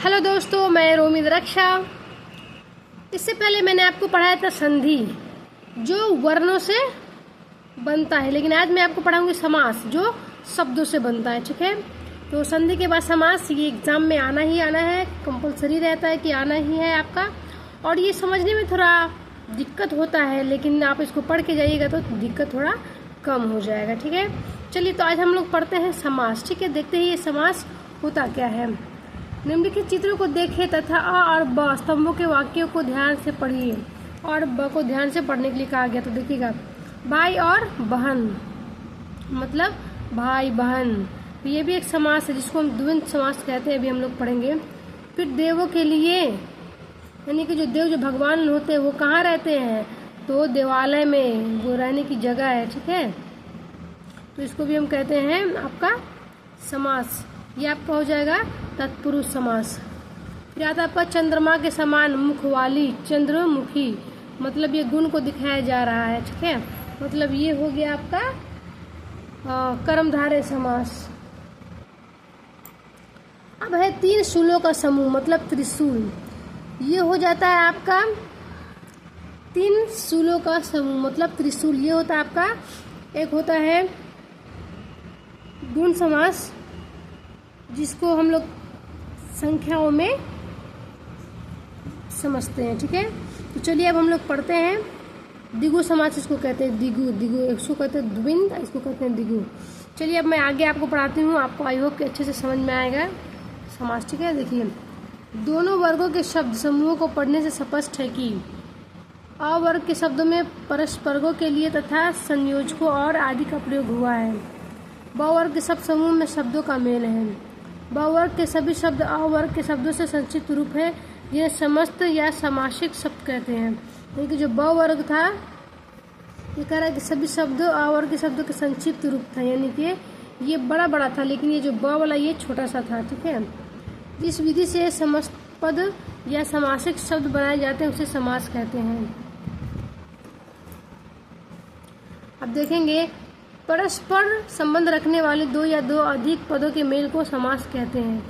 Hello दोस्तों, मैं रोमी रक्षा। इससे पहले मैंने आपको पढ़ाया था संधि जो वर्णों से बनता है, लेकिन आज मैं आपको पढ़ाऊंगी समास जो शब्दों से बनता है। ठीक है, तो संधि के बाद समास ये एग्जाम में आना ही आना है, कंपलसरी रहता है कि आना ही है आपका। और ये समझने में थोड़ा दिक्कत होता है, लेकिन आप इसको पढ़ के जाइएगा तो दिक्कत थोड़ा कम हो जाएगा। ठीक है, चलिए तो आज हम लोग पढ़ते हैं समास। ठीक है, देखते हैं ये समास होता क्या है। निम्नलिखित चित्रों को देखें तथा अ और ब स्तंभों के वाक्यों को ध्यान से पढ़िए। और ब को ध्यान से पढ़ने के लिए कहा गया, तो देखिएगा भाई और बहन मतलब भाई बहन, ये भी एक समास है जिसको हम द्वंद्व समास कहते हैं, अभी हम लोग पढ़ेंगे। फिर देवों के लिए, यानी कि जो देव जो भगवान होते हैं वो कहाँ रहते हैं, तो देवालय में, वो रहने की जगह है। ठीक है, तो इसको भी हम कहते हैं आपका समास। ये आपका हो जाएगा तत्पुरुष समास। फिर आता है आपका चंद्रमा के समान मुख वाली, चंद्रमुखी मतलब ये गुण को दिखाया जा रहा है। ठीक है, मतलब ये हो गया आपका कर्मधारय समास। अब है तीन शूलों का समूह मतलब त्रिशूल। ये हो जाता है आपका तीन शूलों का समूह मतलब त्रिशूल। ये होता है आपका, एक होता है गुण समास जिसको हम लोग संख्याओं में समझते हैं। ठीक है, तो चलिए अब हम लोग पढ़ते हैं द्विगु समास। इसको कहते हैं द्विगु, इसको कहते हैं द्विंद, इसको कहते हैं द्विगु। चलिए अब मैं आगे आपको पढ़ाती हूँ, आपको आई होप कि अच्छे से समझ में आएगा समास। ठीक है, देखिए दोनों वर्गों के शब्द समूहों को पढ़ने से स्पष्ट है कि अ वर्ग के शब्दों में परस्पर्गों के लिए तथा संयोजकों और आदि का प्रयोग हुआ है। ब वर्ग के सब समूह में शब्दों का मेल है। ब वर्ग के सभी शब्द अ वर्ग के शब्दों से संक्षिप्त रूप है, जिन्हें समस्त या समासिक शब्द कहते हैं। लेकिन जो ब वर्ग था ये कह रहा है कि सभी शब्द अ वर्ग के शब्दों के संक्षिप्त रूप था, यानी कि ये बड़ा बड़ा था, लेकिन ये जो ब वाला ये छोटा सा था। ठीक है, जिस विधि से समस्त पद या समासिक शब्द बनाए जाते हैं उसे समास कहते हैं। अब देखेंगे परस्पर संबंध रखने वाले दो या दो अधिक पदों के मेल को समास कहते हैं।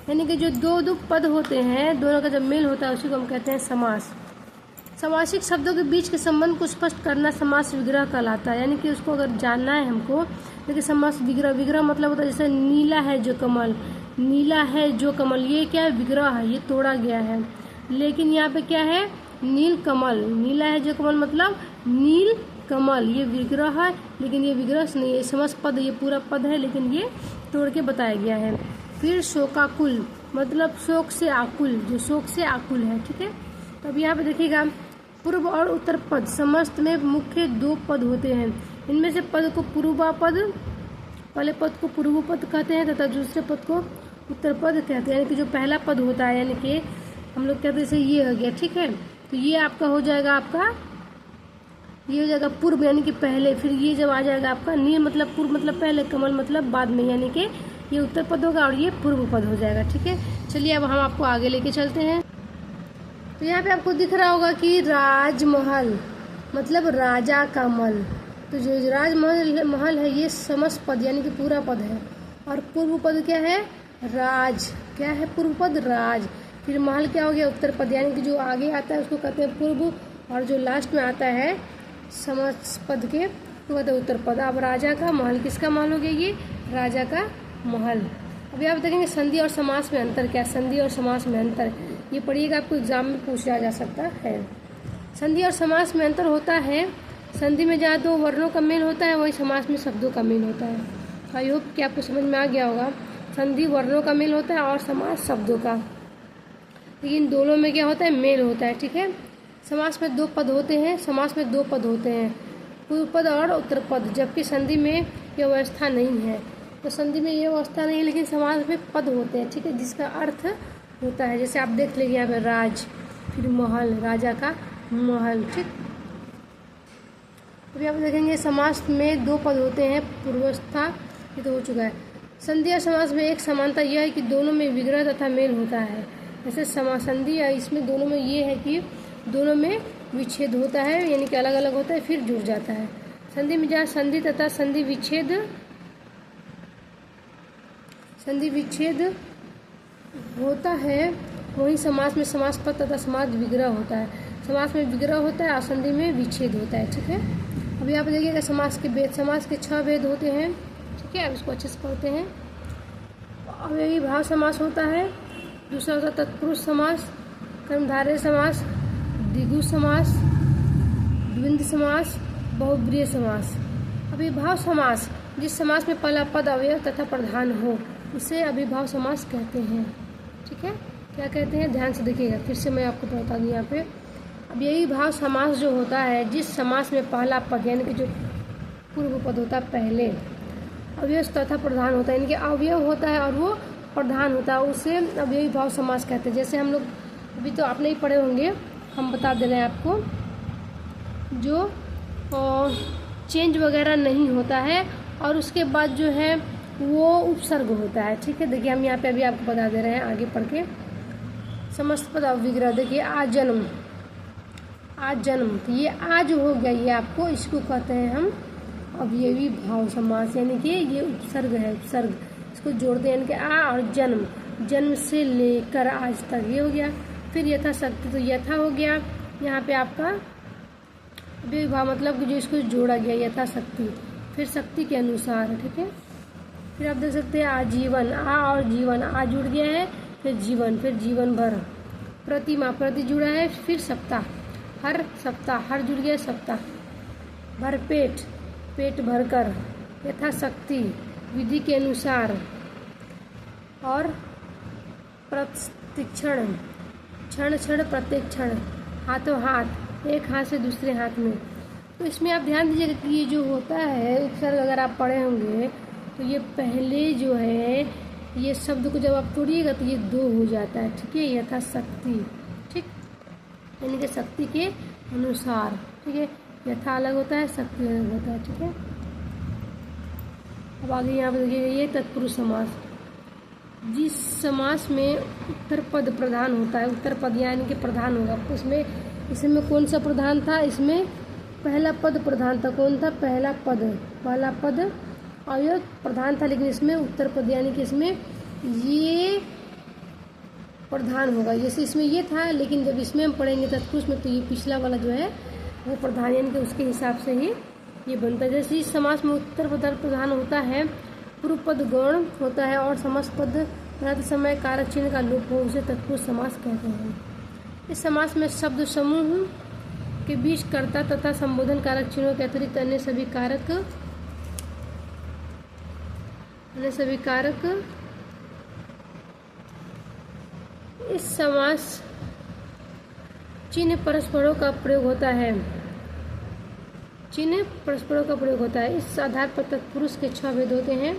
यानी कि जो दो दो पद होते हैं, दोनों का जब मेल होता है उसी को हम कहते हैं समास। समासिक शब्दों के बीच के संबंध को स्पष्ट करना समास विग्रह कहलाता है। यानी कि उसको अगर जानना है हमको, देखिए समास विग्रह, विग्रह मतलब होता है जैसे नीला है जो कमल, नीला है जो कमल, ये क्या है, विग्रह है, ये तोड़ा गया है। लेकिन यहाँ पे क्या है, नील कमल, नीला है जो कमल मतलब नील कमल, ये विग्रह है, लेकिन ये विग्रह नहीं है, समस्त पद, ये पूरा पद है, लेकिन ये तोड़ के बताया गया है। फिर शोकाकुल मतलब शोक से आकुल, जो शोक से आकुल है। ठीक है, तो अब यहाँ पे देखिएगा पूर्व और उत्तर पद समस्त में मुख्य दो पद होते हैं। इनमें से पद को पूर्वा पद, पहले पद को पूर्व पद कहते हैं तथा दूसरे पद को उत्तर पद कहते हैं। यानी कि जो पहला पद होता है, यानी कि हम लोग कहते हैं जैसे ये हो गया। ठीक है, तो ये आपका हो जाएगा, आपका ये हो जाएगा पूर्व यानी कि पहले। फिर ये जब आ जाएगा आपका नील मतलब पूर्व मतलब पहले, कमल मतलब बाद में, यानी कि ये उत्तर पद होगा और ये पूर्व पद हो जाएगा। ठीक है, चलिए अब हम आपको आगे लेके चलते हैं। तो यहाँ पे आपको दिख रहा होगा कि राजमहल मतलब राजा का महल। तो जो राजमहल महल है ये समस्त पद यानी कि पूरा पद है। और पूर्व पद क्या है, राज, क्या है पूर्व पद, राज। फिर महल क्या हो गया, उत्तर पद, यानी कि जो आगे आता है उसको कहते हैं पूर्व, और जो लास्ट में आता है समस्त पद के तो कहते हैं उत्तर पद। अब राजा का महल, किसका महल हो गया, ये राजा का महल। अभी आप देखेंगे संधि और समास में अंतर क्या, संधि और समास में अंतर ये पढ़िएगा, आपको एग्जाम में पूछा जा सकता है। संधि और समास में अंतर होता है, संधि में जहाँ दो वर्णों का मेल होता है वही समास में शब्दों का मेल होता है। आई होप कि आपको समझ में आ गया होगा, संधि वर्णों का मेल होता है और समास शब्दों का, लेकिन दोनों में क्या होता है, मेल होता है। ठीक है, समास में दो पद होते हैं, समास में दो पद होते हैं, पूर्व पद और उत्तर पद, जबकि संधि में यह व्यवस्था नहीं है। तो संधि में यह व्यवस्था नहीं है, लेकिन समास में पद होते हैं। ठीक है, जिसका अर्थ होता है, जैसे आप देख लीजिए यहाँ पे राज, फिर महल, राजा का महल। ठीक, अभी आप देखेंगे समास में दो पद होते हैं, पूर्वस्था, ये तो हो चुका है। संधि और समास में एक समानता यह है कि दोनों में विग्रह तथा मेल होता है। जैसे संधि या इसमें दोनों में ये है कि दोनों में विच्छेद होता है, यानी कि अलग अलग होता है फिर जुड़ जाता है। संधि में जहाँ संधि तथा संधि विच्छेद होता है वही समास में समास पद तथा समास विग्रह होता है। समास में विग्रह होता है और संधि में विच्छेद होता है। ठीक है, अभी आप देखिएगा समास के भेद। समास के 6 भेद होते हैं। ठीक है, अब इसको अच्छे से पढ़ते हैं। अव्ययी भाव समास होता है, दूसरा होता है तत्पुरुष समास, कर्मधारय समास, द्विगु समास, द्वंद्व समास, बहुब्रीहि समास। अभिभाव समास, जिस समास में पहला पद अवयव तथा प्रधान हो उसे अभिभाव समास कहते हैं। ठीक है, क्या कहते हैं ध्यान से देखिएगा, फिर से मैं आपको बता दूँ यहाँ पे। अब यही भाव समास जो होता है, जिस समास में पहला पद यानी कि जो पूर्व पद होता है पहले, अवयव तथा प्रधान होता है, यानी कि अवयव होता है और वो प्रधान होता है, उसे अव्ययी भाव समास कहते हैं। जैसे हम लोग अभी तो आप नहीं पढ़े होंगे, हम बता दे रहे हैं आपको, जो चेंज वगैरह नहीं होता है और उसके बाद जो है वो उपसर्ग होता है। ठीक है, देखिए हम यहाँ पे अभी आपको बता दे रहे हैं आगे पढ़ के। समस्त पद अविग्रह, देखिए आज जन्म, आज जन्म, तो ये आज हो गया, ये आपको इसको कहते हैं हम अवयवी भाव समास, यानी कि ये उपसर्ग है, उपसर्ग इसको जोड़ते हैं, यानी कि आ और जन्म, जन्म से लेकर आज तक, ये हो गया। फिर यथाशक्ति, तो यथा हो गया यहाँ पे आपका अवयवी भाव, मतलब कि जो इसको जोड़ा गया यथाशक्ति, फिर शक्ति के अनुसार। ठीक है, फिर आप देख सकते हैं आजीवन, आ और जीवन, आ जुड़ गया है, फिर जीवन, फिर जीवन भर। प्रतिमा, प्रति जुड़ा है, फिर सप्ताह, हर सप्ताह, हर जुड़ गया सप्ताह। भरपेट, पेट भरकर, यथाशक्ति, विधि के अनुसार, और प्रतिक्षण, क्षण क्षण प्रत्येक क्षण, हाथों हाथ, एक हाथ से दूसरे हाथ में। तो इसमें आप ध्यान दीजिएगा कि ये जो होता है उपसर्ग, अगर आप पढ़े होंगे तो ये पहले जो है ये शब्द को जब आप तोड़िएगा तो ये 2 हो जाता है। ठीक है, यथाशक्ति, ठीक, यानी कि शक्ति के अनुसार। ठीक है, यथा अलग होता है, शक्ति अलग होता है। ठीक है, अब आगे यहाँ पर देखिएगा ये तत्पुरुष समास, जिस समास में उत्तर पद प्रधान होता है, उत्तर पद यानी कि प्रधान होगा, उसमें इसमें कौन सा प्रधान था, इसमें पहला पद प्रधान था। कौन था, पहला पद, पहला पद अवयव प्रधान था, लेकिन इसमें उत्तर पद यानी कि इसमें ये प्रधान होगा। जैसे इसमें ये था, लेकिन जब इसमें हम पढ़ेंगे तत्पुरुष में तो ये पिछला वाला जो है वो प्रधान, यानी कि उसके हिसाब से ही ये बनता है। जैसे इस समास में उत्तर पद प्रधान होता है, पूर्व पद गौण होता है और समस्त पद बनाते समय कारक चिन्ह का लोप हो, उसे तत्पुरुष समास कहते हैं। इस समास में शब्द समूह के बीच कर्ता तथा संबोधन कारक चिन्हों के अतिरिक्त अन्य सभी कारक इस समास चिन्ह परस्परों का प्रयोग होता है, चिन्ह परस्परों का प्रयोग होता है। इस आधार पर तत्पुरुष के 6 भेद होते हैं।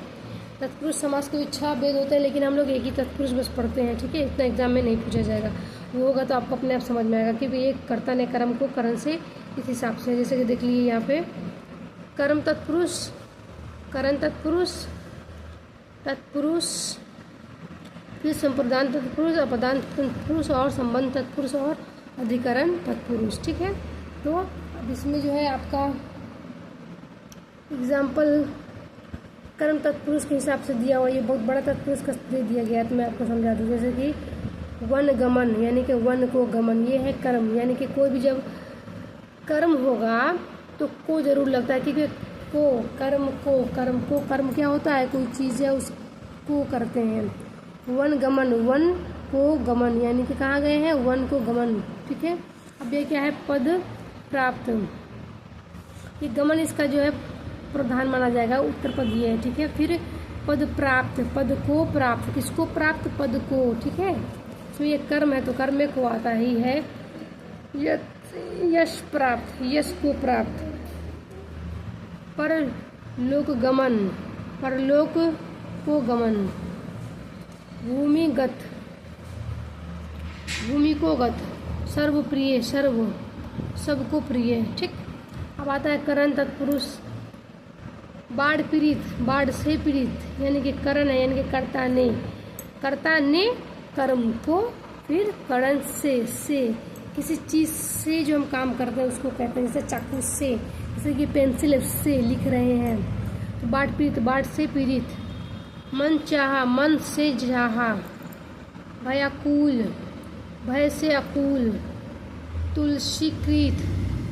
तत्पुरुष समास के भी 6 भेद होते हैं, लेकिन हम लोग एक ही तत्पुरुष बस पढ़ते हैं। ठीक है, इतना एग्जाम में नहीं पूछा जाएगा, वो होगा तो आपको अपने आप समझ में आएगा कि एक कर्ता ने कर्म को करण से इस हिसाब से, जैसे कि देख लीजिए यहाँ पे कर्म तत्पुरुष, करण तत्पुरुष, तत्पुरुष, फिर संप्रदान तत्पुरुष, अपदान तत्पुरुष और संबंध तत्पुरुष और अधिकरण तत्पुरुष। ठीक है, तो अब इसमें जो है आपका एग्जाम्पल कर्म तत्पुरुष के हिसाब से दिया हुआ, ये बहुत बड़ा तत्पुरुष का दे दिया गया है, तो मैं आपको समझा दूँ। जैसे कि वन गमन, यानी कि वन को गमन, ये है कर्म, यानी कि कोई भी जब कर्म होगा तो को जरूर लगता है, क्योंकि को कर्म क्या होता है, कोई चीज़ है उसको करते हैं। वन गमन, वन को गमन, यानी कि कहाँ गए हैं, वन को गमन। ठीक है, अब ये क्या है, पद प्राप्त, ये गमन इसका जो है प्रधान माना जाएगा, उत्तर पद ये है। ठीक है, फिर पद प्राप्त, पद को प्राप्त, किसको प्राप्त, पद को। ठीक है, तो ये कर्म है तो कर्म में को आता ही है। यश प्राप्त, यश को प्राप्त। परलोक गमन, परलोक को गमन। भूमिगत, भूमि को गत। सर्वप्रिय, सर्व, सबको प्रिय। ठीक, अब आता है करण तत्पुरुष। बाढ़ पीड़ित, बाढ़ से पीड़ित, यानी कि करण है, यानी कि कर्ता ने कर्म को, फिर करण से किसी चीज़ से जो हम काम करते हैं उसको कहते हैं, जैसे चाकू से, जैसे कि पेंसिल से लिख रहे हैं, तो बाढ़ पीड़ित, बाढ़ से पीड़ित। मन चाहा, मन से चाहा, भयाकुल, भय से अकुल। तुलसीकृत,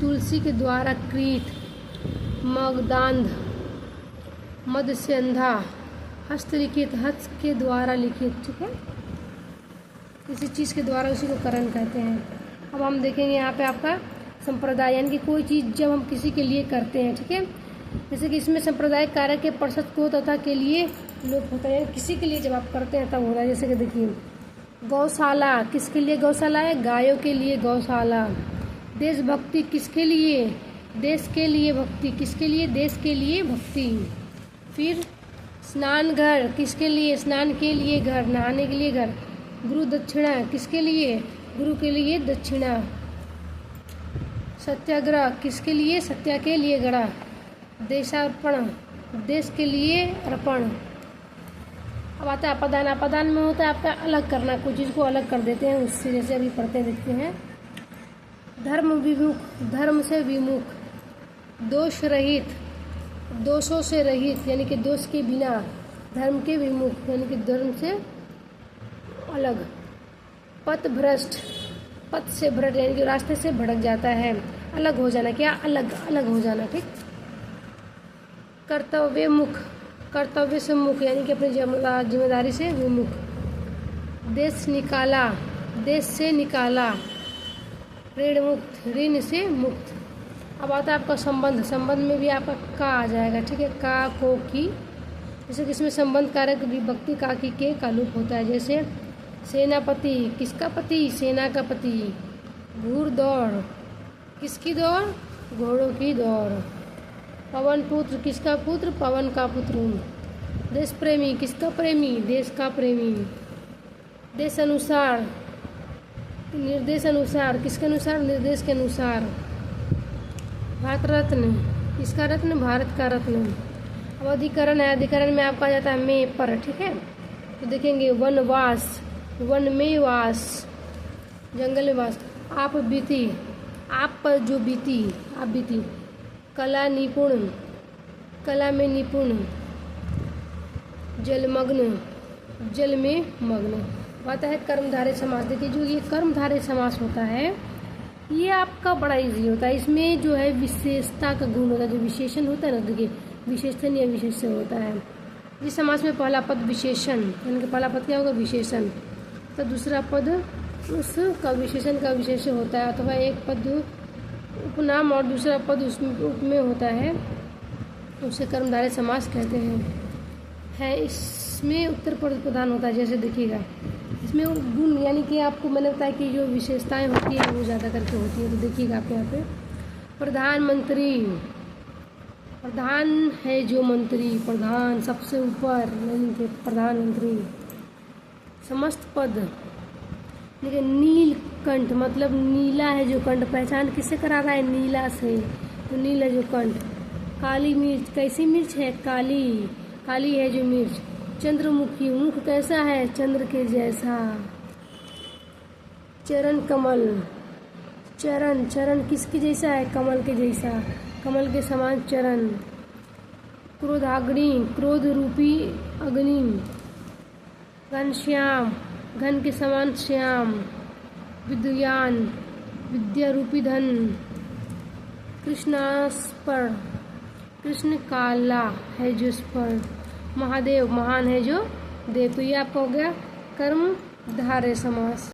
तुलसी के द्वारा कृत। मगदांध, मद से अंधा। हस्तलिखित, हस्त के द्वारा लिखित, ठीक है, किसी चीज़ के द्वारा उसी को करण कहते हैं। अब हम देखेंगे यहाँ पे आपका संप्रदाय, यानी कि कोई चीज़ जब हम किसी के लिए करते हैं, ठीक है, जैसे कि इसमें संप्रदाय कारक के परसत को तथा के लिए लोप होता है, किसी के लिए जब आप करते हैं तब होता है। जैसे कि देखिए गौशाला, किसके लिए गौशाला है? गायों के लिए गौशाला। देशभक्ति, किसके लिए? देश के लिए भक्ति, किसके लिए? देश के लिए भक्ति। फिर स्नान घर, किसके लिए? स्नान के लिए घर, नहाने के लिए घर। गुरु दक्षिणा, किसके लिए? गुरु के लिए दक्षिणा। सत्याग्रह, किसके लिए? सत्या के लिए गढ़ा। देशार्पण, देश के लिए अर्पण। अब आता है अपदान। अपदान में होता है आपका अलग करना, कुछ चीज़ को अलग कर देते हैं उससे, जैसे अभी पढ़ते देखते हैं। धर्म विमुख, धर्म से विमुख। दोष रहित, दोषों से रहित, यानी कि दोष के बिना। धर्म के विमुख, यानी कि धर्म से अलग। पथ भ्रष्ट, पथ से भ्रष्ट, यानी कि रास्ते से भटक जाता है, अलग हो जाना। क्या? अलग, अलग हो जाना, ठीक। कर्तव्य मुख, कर्तव्य से मुख, यानी कि अपनी जिम्मेदारी से विमुख। देश निकाला, देश से निकाला। ऋण मुक्त, ऋण से मुक्त। अब आता है आपका संबंध। संबंध में भी आपका का आ जाएगा, ठीक है, का, को, की। जैसे कि इसमें संबंध कारक विभक्ति का, की, के का लोप होता है। जैसे सेनापति, किसका पति? सेना का पति। घूर दौड़, किसकी दौड़? घोड़ों की दौड़। पवन पुत्र, किसका पुत्र? पवन का पुत्र। देश प्रेमी, किसका प्रेमी? देश का प्रेमी। देश अनुसार, निर्देश अनुसार, किसके अनुसार? निर्देश के अनुसार। भारत रत्न, किसका रत्न? भारत का रत्न। अब अधिकरण है। अधिकरण में आपका जाता है में पर, ठीक है। तो देखेंगे वनवास, वन में वास, जंगल में वास। आप बीती, आप पर जो बीती, आप बीती। कला निपुण, कला में निपुण। जलमग्न, जल में मग्न। आता है कर्मधारय समास। देखिए जो ये कर्मधारय समास होता है ये आपका बड़ा इजी होता है। इसमें जो है विशेषता का गुण होता है, जो विशेषण होता है ना, देखिए विशेषण या विशेष्य होता है। इस समास में पहला पद विशेषण, यानी कि पहला पद क्या होगा? विशेषण। तो दूसरा पद उसका विशेषण का विशेष्य होता है, अथवा एक पद उपनाम और दूसरा पद उसमें उप में होता है, उसे कर्मधारय समास कहते हैं। इसमें उत्तर पद प्रधान होता है। जैसे देखिएगा इसमें गुण, यानी कि आपको मैंने बताया कि जो विशेषताएं होती है वो ज़्यादा करके होती है। तो देखिएगा आप यहाँ पे प्रधानमंत्री, प्रधान है जो मंत्री, प्रधान सबसे ऊपर, यानी कि प्रधानमंत्री। समस्त पद, देखिए नीलकंठ, मतलब नीला है जो कंठ, पहचान किससे करा रहा है? नीला से, तो नीला है जो कंठ। काली मिर्च, कैसी मिर्च है? काली, काली है जो मिर्च। चंद्रमुखी, मुख कैसा है? चंद्र के जैसा। चरण कमल, चरण, चरण किसके जैसा है? कमल के जैसा, कमल के समान चरण। क्रोधाग्नि, क्रोध रूपी अग्नि। घनश्याम, घन के समान श्याम। विद्यान, विद्या रूपी धन। कृष्णास्पर, कृष्ण काला है जो स्पर। महादेव, महान है जो देव। तो ये आपका हो गया कर्मधारय समास।